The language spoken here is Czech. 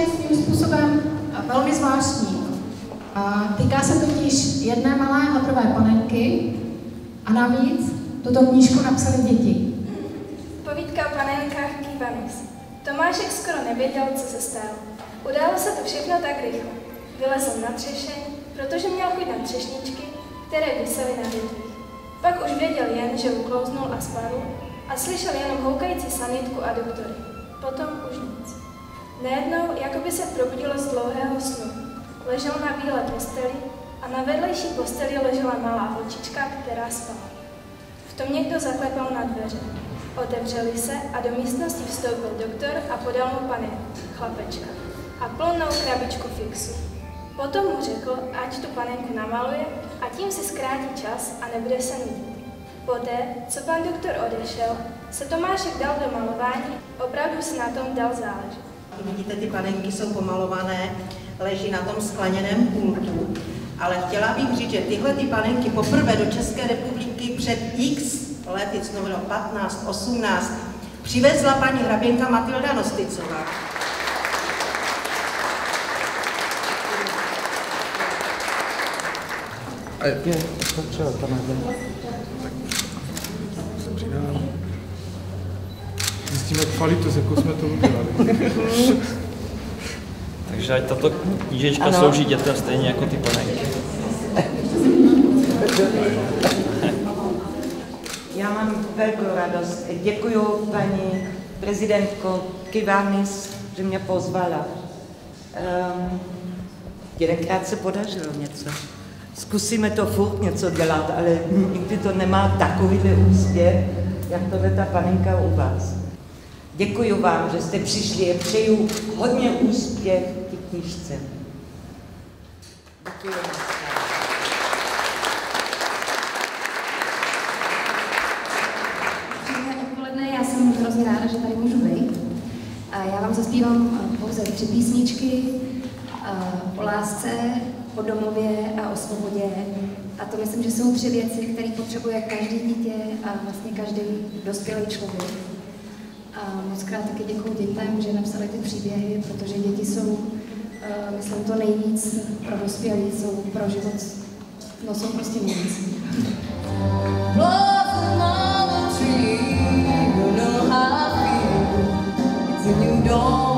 svým způsobem velmi zvláštní. Týká se totiž jedné malé hadrové panenky a navíc tuto knížku napsaly děti. Povídka o panenkách Kivanis. Tomášek skoro nevěděl, co se stalo. Událo se to všechno tak rychle. Vylezl na třešeň, protože měl chuť na třešničky, které visely na větvích. Pak už věděl jen, že uklouznul a spadl a slyšel jenom houkající sanitku a doktory. Potom už nic. Najednou, jako by se probudil z dlouhého snu. Ležel na bílé posteli a na vedlejší posteli ležela malá holčička, která spala. V tom někdo zaklepal na dveře. Otevřeli se a do místnosti vstoupil doktor a podal mu panenku, chlapečka, a plnou krabičku fixu. Potom mu řekl, ať tu panenku namaluje a tím si zkrátí čas a nebude se nudit. Poté, co pan doktor odešel, se Tomášek dal do malování, opravdu se na tom dal záležet. Vidíte, ty panenky jsou pomalované, leží na tom skleněném pultu, ale chtěla bych říct, že tyhle ty panenky poprvé do České republiky před x let, bylo 15, 18, přivezla paní hraběnka Matilda Nosticová. Zjistíme kvalitu, s jakou jsme to udělali. Takže ať tato knížečka slouží dětem stejně jako ty panenky. Já mám velkou radost. Děkuji paní prezidentko Kivanis, že mě pozvala. Jedenkrát se podařilo něco. Zkusíme to furt něco dělat, ale nikdy to nemá takovýhle úspěch, jak tohle ta panenka u vás. Děkuji vám, že jste přišli. Přeju hodně úspěch v knížce. Děkuji vám. Já jsem hrozně ráda, že tady můžu být. Já vám zaspívám pouze 3 písničky o lásce, o domově a o svobodě. A to myslím, že jsou 3 věci, které potřebuje každé dítě a vlastně každý dospělý člověk. A moc krát taky děkuji dětem, že napsali ty příběhy, protože děti jsou, myslím, to nejvíc pro dospělí, jsou pro život, no jsou prostě nejvíc. You know how I feel. It's a new dawn.